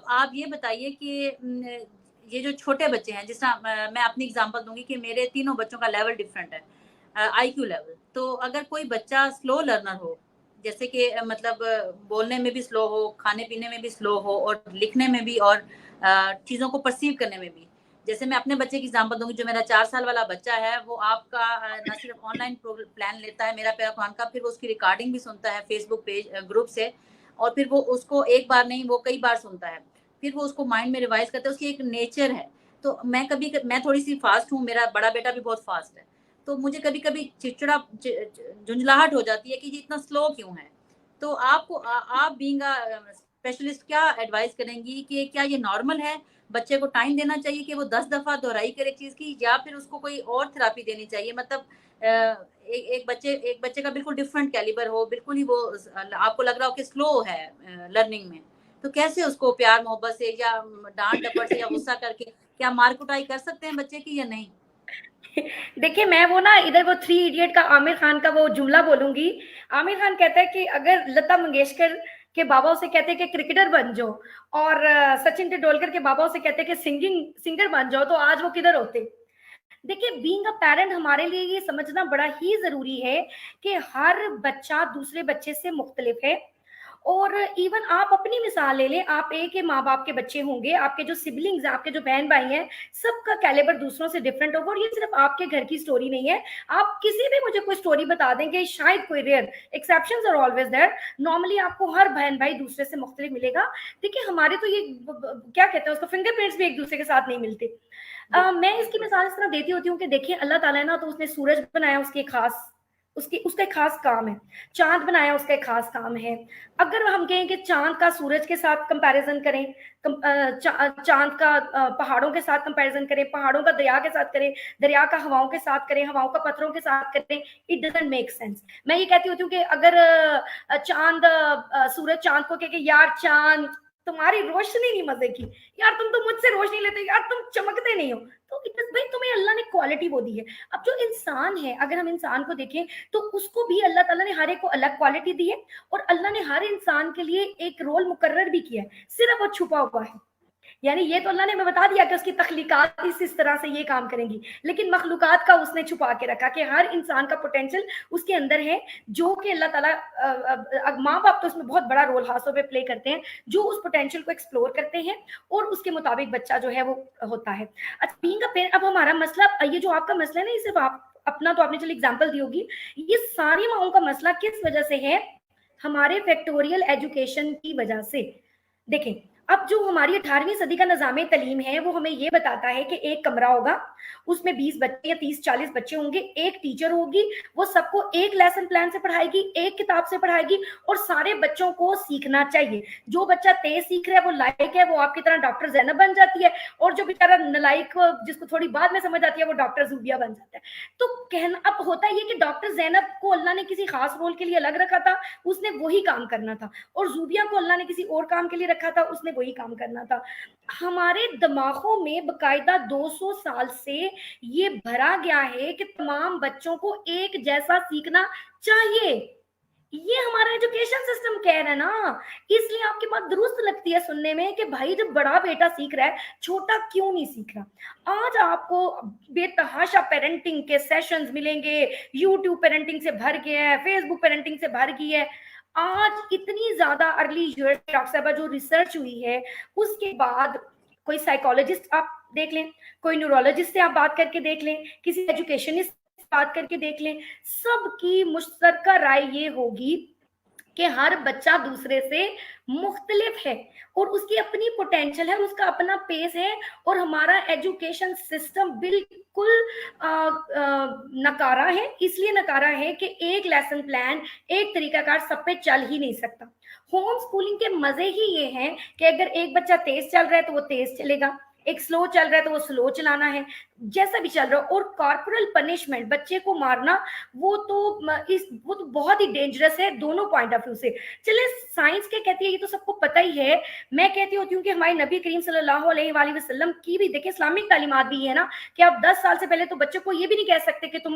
آپ یہ بتائیے کہ یہ جو چھوٹے بچے ہیں، جس طرح میں اپنی اگزامپل دوں گی کہ میرے تینوں بچوں کا لیول ڈفرینٹ ہے، آئی کیو لیول. تو اگر کوئی بچہ سلو لرنر ہو، جیسے کہ مطلب بولنے میں بھی سلو ہو، کھانے پینے میں بھی سلو ہو، اور لکھنے میں بھی، اور چیزوں کو پرسیو کرنے میں بھی. جیسے میں اپنے بچے کی اگزامپل دوں گی، جو میرا 4 سال والا بچہ ہے، وہ آپ کا نہ صرف آن لائن پلان لیتا ہے میرا پیارا قرآن کا، پھر وہ اس کی ریکارڈنگ بھی سنتا ہے فیس بک پیج گروپ سے، اور پھر وہ اس کو ایک بار نہیں، وہ کئی بار سنتا ہے، پھر وہ اس کو مائنڈ میں ریوائز کرتا ہے. اس کی ایک نیچر ہے. تو میں تھوڑی سی فاسٹ ہوں، میرا بڑا بیٹا بھی بہت فاسٹ ہے، تو مجھے کبھی کبھی چڑچڑا جھنجھلاہٹ ہو جاتی ہے کہ یہ اتنا سلو کیوں ہے. تو آپ بینگ اسپیشلسٹ کیا ایڈوائز کریں گی کہ کیا یہ نارمل ہے، بچے کو ٹائم دینا چاہیے کہ وہ 10 دفعہ دہرائی کرے چیز کی، یا پھر اس کو کوئی اور تھراپی دینی چاہیے؟ مطلب ایک بچے کا بالکل ڈفرینٹ کیلیبر ہو، بالکل ہی وہ آپ کو لگ رہا ہو کہ سلو ہے لرننگ میں، تو کیسے اس کو پیار محبت سے، یا ڈانٹ ڈپٹ سے، یا غصہ کر کے، کیا مار کٹائی کر سکتے ہیں بچے کی یا نہیں؟ دیکھیے میں وہ نا ادھر وہ 3 ایڈیٹ کا عامر خان کا وہ جملہ بولوں گی. عامر خان کہتا ہے کہ اگر لتا منگیشکر کے بابا اسے کہتے ہیں کہ کرکٹر بن جاؤ، اور سچن ٹنڈولکر کے بابا اسے کہتے ہیں کہ سنگر بن جاؤ، تو آج وہ کدھر ہوتے. دیکھیے بینگ اے پیرنٹ ہمارے لیے یہ سمجھنا بڑا ہی ضروری ہے کہ ہر بچہ دوسرے بچے سے مختلف ہے. اور ایون آپ اپنی مثال لے لیں، آپ ایک ہی ماں باپ کے بچے ہوں گے، آپ کے جو سبلنگز ہیں، آپ کے جو بہن بھائی ہیں، سب کا کیلیبر دوسروں سے ڈفرنٹ ہوگا. اور یہ صرف آپ کے گھر کی سٹوری نہیں ہے. آپ کسی بھی مجھے کوئی سٹوری بتا دیں گے، شاید کوئی rare exceptions are always there, normally آپ کو ہر بہن بھائی دوسرے سے مختلف ملے گا. دیکھیے ہمارے تو یہ کیا کہتے ہیں اس کو، فنگر پرنٹس بھی ایک دوسرے کے ساتھ نہیں ملتے. میں اس کی مثال اس طرح دیتی ہوتی ہوں کہ دیکھیں اللہ تعالیٰ نے نا تو اس نے سورج بنایا، اس کی خاص اس کا ایک خاص کام ہے. چاند بنایا، اس کا ایک خاص کام ہے. اگر ہم کہیں کہ چاند کا سورج کے ساتھ کمپیریزن کریں، چاند کا پہاڑوں کے ساتھ کمپیریزن کریں، پہاڑوں کا دریا کے ساتھ کریں، دریا کا ہواؤں کے ساتھ کریں، ہواؤں کا پتھروں کے ساتھ کریں، اٹ ڈزنٹ میک سینس. میں یہ کہتی ہوتی ہوں کہ اگر سورج چاند کو کہ یار چاند تمہاری روشنی نہیں مزے کی، یار تم تو مجھ سے روشنی لیتے، یار تم چمکتے نہیں ہو، تو بھائی تمہیں اللہ نے کوالٹی وہ دی ہے. اب جو انسان ہے، اگر ہم انسان کو دیکھیں تو اس کو بھی اللہ تعالیٰ نے ہر ایک کو الگ کوالٹی دی ہے، اور اللہ نے ہر انسان کے لیے ایک رول مقرر بھی کیا ہے، صرف وہ چھپا ہوا ہے. یعنی یہ تو اللہ نے ہمیں بتا دیا کہ اس کی تخلیقات اس طرح سے یہ کام کریں گی، لیکن مخلوقات کا اس نے چھپا کے رکھا کہ ہر انسان کا پوٹینشیل اس کے اندر ہے، جو کہ اللہ تعالیٰ ماں باپ تو اس میں بہت بڑا رول خاص طور پہ پلے کرتے ہیں، جو اس پوٹینشیل کو ایکسپلور کرتے ہیں اور اس کے مطابق بچہ جو ہے وہ ہوتا ہے. اچھا اب ہمارا مسئلہ، یہ جو آپ کا مسئلہ ہے نا، یہ صرف آپ اپنا تو آپ نے چلی اگزامپل دی ہوگی، یہ ساری ماؤں کا مسئلہ کس وجہ سے ہے؟ ہمارے فیکٹوریل ایجوکیشن کی وجہ سے. دیکھیں اب جو ہماری 18ویں صدی کا نظام تعلیم ہے وہ ہمیں یہ بتاتا ہے کہ ایک کمرہ ہوگا، اس میں 20 بچے یا 30-40 بچے ہوں گے، ایک ٹیچر ہوگی، وہ سب کو ایک لیسن پلان سے پڑھائے گی، ایک کتاب سے پڑھائے گی، اور سارے بچوں کو سیکھنا چاہیے. جو بچہ تیز سیکھ رہا ہے، وہ لائق ہے، وہ آپ کی طرح ڈاکٹر زینب بن جاتی ہے، اور جو بیچارہ نلائق جس کو تھوڑی بعد میں سمجھ آتی ہے، وہ ڈاکٹر زوبیا بن جاتا ہے. تو کہنا اب ہوتا یہ کہ ڈاکٹر زینب کو اللہ نے کسی خاص رول کے لیے الگ رکھا تھا، اس نے وہی کام کرنا تھا، اور زوبیا کو اللہ نے کسی اور کام کے لیے رکھا تھا، اس نے وہی کام کرنا تھا. ہمارے دماغوں میں باقاعدہ 200 سال سے یہ بھرا گیا ہے کہ تمام بچوں کو ایک جیسا سیکھنا چاہیے. یہ ہمارا ایجوکیشن سسٹم کہہ رہا ہے نا. اس لیے آپ کی بات درست لگتی ہے سننے میں کہ بھائی جب بڑا بیٹا سیکھ رہا ہے، چھوٹا کیوں نہیں سیکھ رہا؟ آج آپ کو بے تحاشا پیرنٹنگ کے سیشنز ملیں گے، یوٹیوب پیرنٹنگ سے بھر گیا ہے، فیس بک پیرنٹنگ سے بھر گئی ہے. آج اتنی زیادہ ارلی ایئر ڈاکٹر صاحبہ جو ریسرچ ہوئی ہے، اس کے بعد کوئی سائیکالوجسٹ آپ دیکھ لیں، کوئی نیورولوجسٹ سے آپ بات کر کے دیکھ لیں، کسی ایجوکیشنسٹ سے بات کر کے دیکھ لیں، سب کی مشترکہ رائے یہ ہوگی کہ ہر بچہ دوسرے سے مختلف ہے، اور اس کی اپنی پوٹینشل ہے، اس کا اپنا پیس ہے. اور ہمارا ایجوکیشن سسٹم بالکل نکارا ہے. اس لیے نکارا ہے کہ ایک لیسن پلان، ایک طریقہ کار سب پہ چل ہی نہیں سکتا. ہوم سکولنگ کے مزے ہی یہ ہیں کہ اگر ایک بچہ تیز چل رہا ہے تو وہ تیز چلے گا، ایک سلو چل رہا ہے تو وہ سلو چلانا ہے، جیسا بھی چل رہا ہے. اور کارپورل پنشمنٹ، بچے کو مارنا، وہ تو بہت ہی ڈینجرس ہے دونوں پوائنٹ آف ویو سے. چلے سائنس کے کہتی ہے یہ تو سب کو پتہ ہی ہے. میں کہتی ہوتی ہوں کہ ہمارے نبی کریم صلی اللہ علیہ وآلہ وسلم کی بھی دیکھیں اسلامک تعلیمات بھی ہے نا، کہ آپ 10 سال سے پہلے تو بچے کو یہ بھی نہیں کہہ سکتے کہ تم